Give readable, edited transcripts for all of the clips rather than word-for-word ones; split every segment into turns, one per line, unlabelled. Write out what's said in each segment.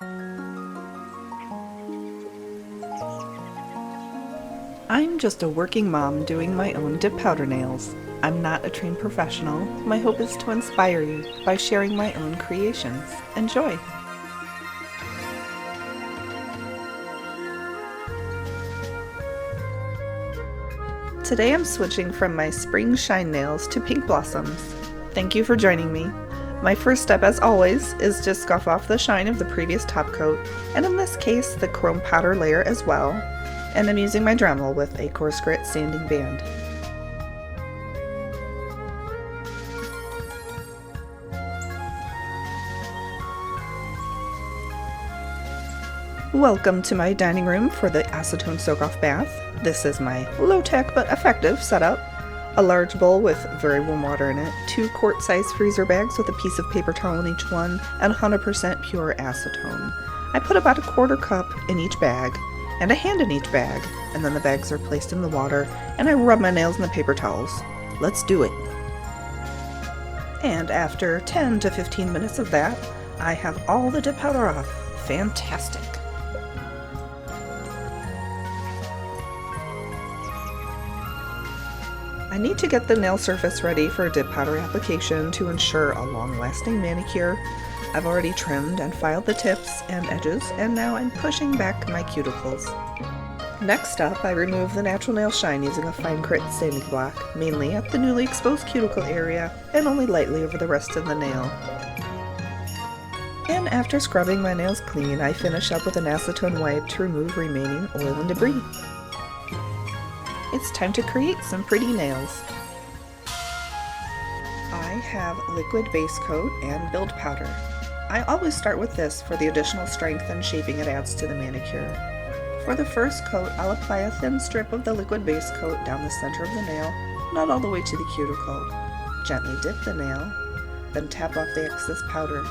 I'm just a working mom doing my own dip powder nails. I'm not a trained professional. My hope is to inspire you by sharing my own creations. Enjoy! Today I'm switching from my spring shine nails to pink blossoms. Thank you for joining me. My first step, as always, is to scuff off the shine of the previous top coat, and in this case the chrome powder layer as well, and I'm using my Dremel with a coarse grit sanding band. Welcome to my dining room for the acetone soak-off bath. This is my low-tech but effective setup. A large bowl with very warm water in it, 2 quart-sized freezer bags with a piece of paper towel in each one, and 100% pure acetone. I put about a 1/4 cup in each bag, and a hand in each bag, and then the bags are placed in the water, and I rub my nails in the paper towels. Let's do it! And after 10 to 15 minutes of that, I have all the dip powder off. Fantastic! I need to get the nail surface ready for dip powder application to ensure a long-lasting manicure. I've already trimmed and filed the tips and edges, and now I'm pushing back my cuticles. Next up, I remove the natural nail shine using a fine grit sanding block, mainly at the newly exposed cuticle area and only lightly over the rest of the nail. And after scrubbing my nails clean, I finish up with an acetone wipe to remove remaining oil and debris. It's time to create some pretty nails. I have liquid base coat and build powder. I always start with this for the additional strength and shaping it adds to the manicure. For the first coat, I'll apply a thin strip of the liquid base coat down the center of the nail, not all the way to the cuticle. Gently dip the nail, then tap off the excess powder.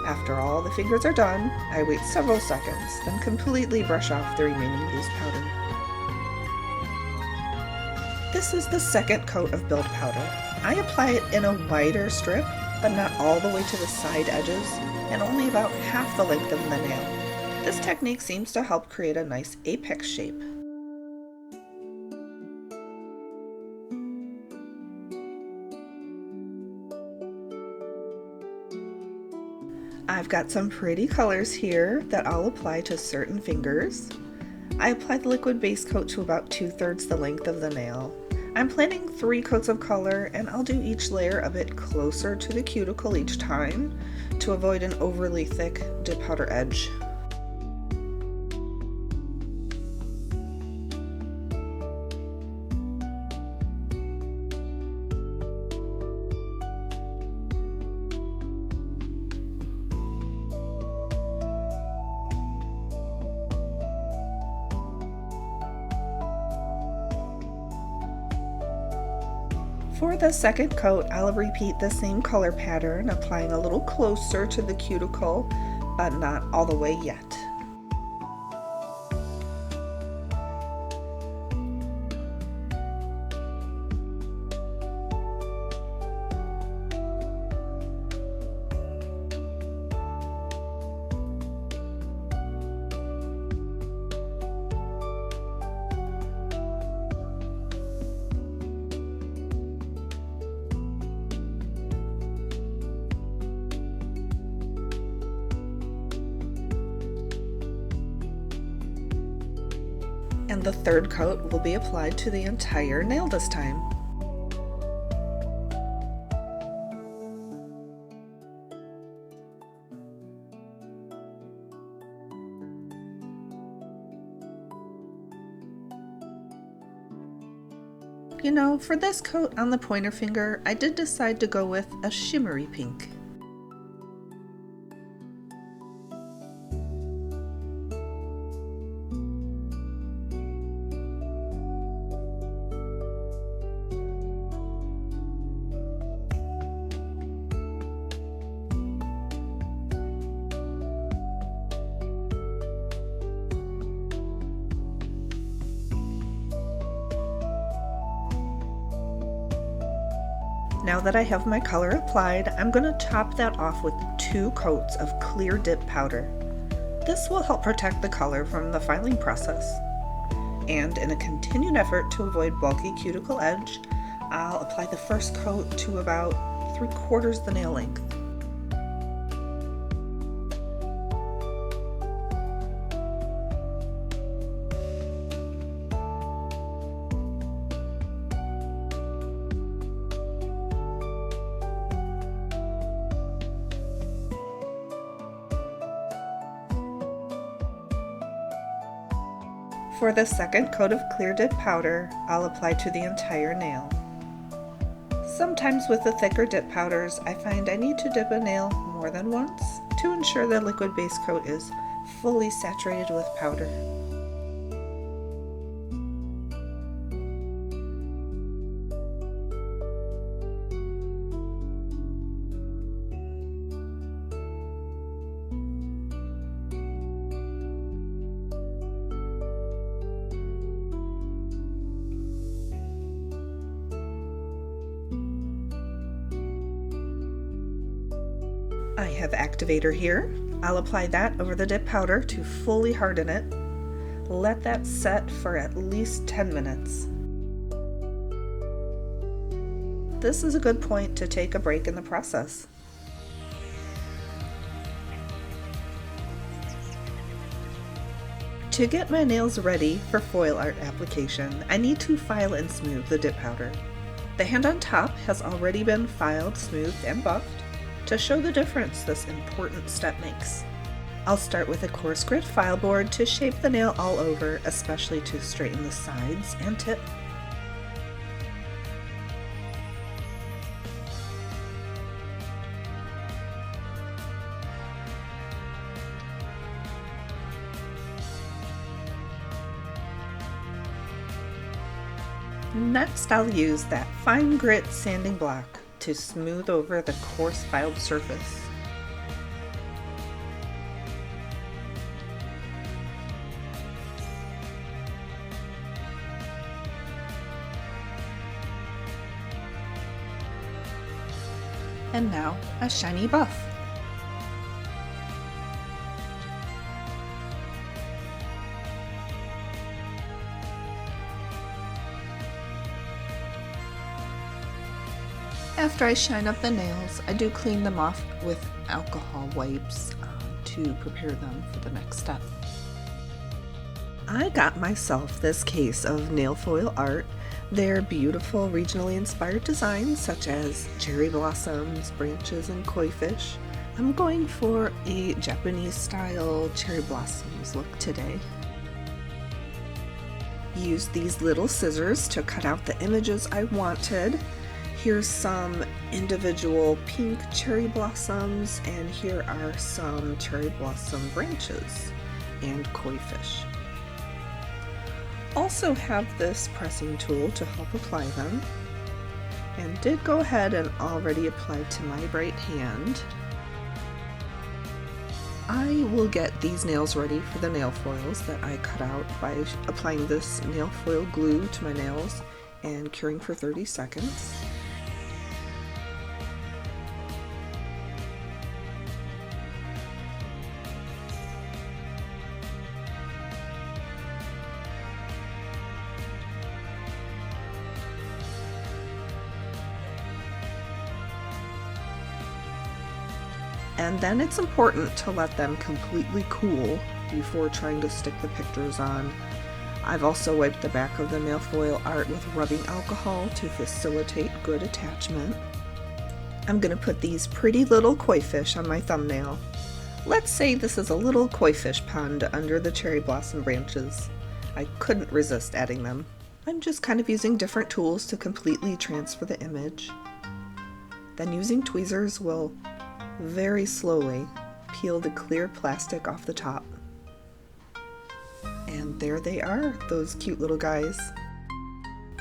After all the fingers are done, I wait several seconds, then completely brush off the remaining loose powder. This is the second coat of build powder. I apply it in a wider strip, but not all the way to the side edges, and only about half the length of the nail. This technique seems to help create a nice apex shape. I've got some pretty colors here that I'll apply to certain fingers. I apply the liquid base coat to about 2/3 the length of the nail. I'm planning 3 coats of color, and I'll do each layer a bit closer to the cuticle each time to avoid an overly thick dip powder edge. For the second coat, I'll repeat the same color pattern, applying a little closer to the cuticle, but not all the way yet. And the third coat will be applied to the entire nail this time. You know, for this coat on the pointer finger, I did decide to go with a shimmery pink. Now that I have my color applied, I'm going to top that off with 2 coats of clear dip powder. This will help protect the color from the filing process. And in a continued effort to avoid bulky cuticle edge, I'll apply the first coat to about 3/4 the nail length. For the second coat of clear dip powder, I'll apply to the entire nail. Sometimes with the thicker dip powders, I find I need to dip a nail more than once to ensure the liquid base coat is fully saturated with powder. I have activator here. I'll apply that over the dip powder to fully harden it. Let that set for at least 10 minutes. This is a good point to take a break in the process. To get my nails ready for foil art application, I need to file and smooth the dip powder. The hand on top has already been filed, smoothed, and buffed to show the difference this important step makes. I'll start with a coarse grit file board to shape the nail all over, especially to straighten the sides and tip. Next, I'll use that fine grit sanding block to smooth over the coarse filed surface. And now a shiny buff. After I shine up the nails, I do clean them off with alcohol wipes to prepare them for the next step. I got myself this case of nail foil art. They're beautiful regionally inspired designs such as cherry blossoms, branches, and koi fish. I'm going for a Japanese style cherry blossoms look today. Use these little scissors to cut out the images I wanted. Here's some individual pink cherry blossoms, and here are some cherry blossom branches and koi fish. Also have this pressing tool to help apply them, and did go ahead and already apply to my right hand. I will get these nails ready for the nail foils that I cut out by applying this nail foil glue to my nails and curing for 30 seconds. And then it's important to let them completely cool before trying to stick the pictures on. I've also wiped the back of the nail foil art with rubbing alcohol to facilitate good attachment. I'm going to put these pretty little koi fish on my thumbnail. Let's say this is a little koi fish pond under the cherry blossom branches. I couldn't resist adding them. I'm just kind of using different tools to completely transfer the image. Then using tweezers will very slowly peel the clear plastic off the top. And there they are, those cute little guys.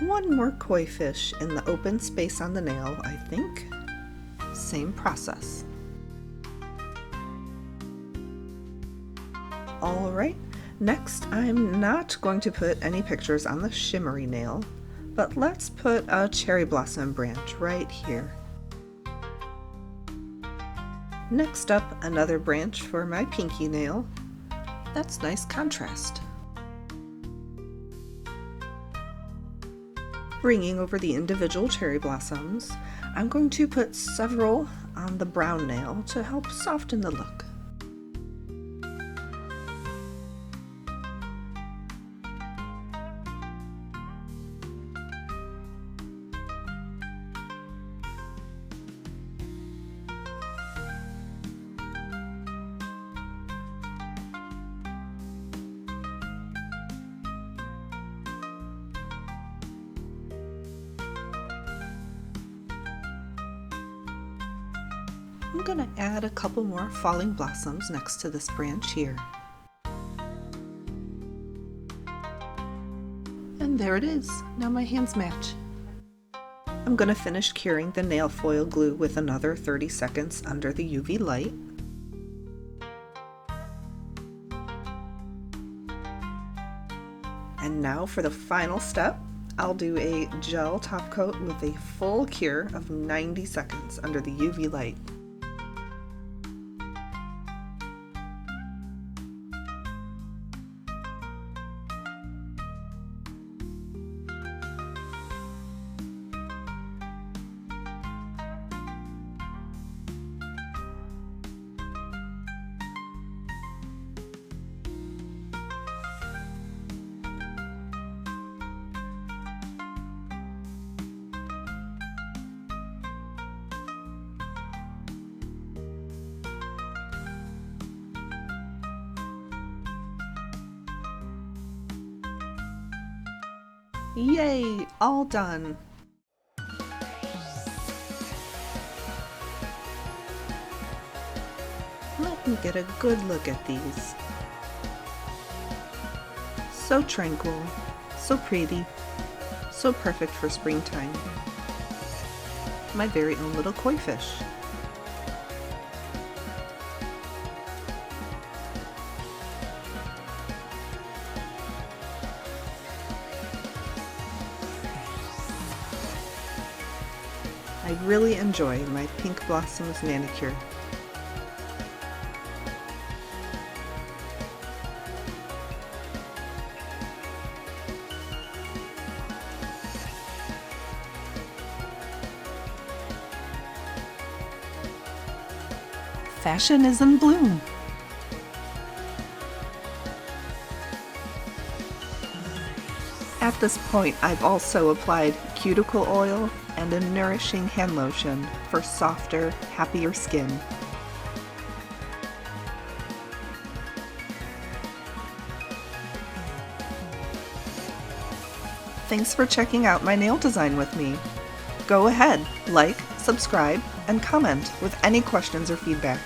One more koi fish in the open space on the nail, I think. Same process. Alright, next I'm not going to put any pictures on the shimmery nail, but let's put a cherry blossom branch right here. Next up, another branch for my pinky nail. That's nice contrast. Bringing over the individual cherry blossoms, I'm going to put several on the brown nail to help soften the look. I'm going to add a couple more falling blossoms next to this branch here. And there it is. Now my hands match. I'm going to finish curing the nail foil glue with another 30 seconds under the UV light. And now for the final step, I'll do a gel top coat with a full cure of 90 seconds under the UV light. Yay! All done! Let me get a good look at these. So tranquil, so pretty, so perfect for springtime. My very own little koi fish. I really enjoy my pink blossoms manicure. Fashion is in bloom. At this point, I've also applied cuticle oil and a nourishing hand lotion for softer, happier skin. Thanks for checking out my nail design with me. Go ahead, like, subscribe, and comment with any questions or feedback.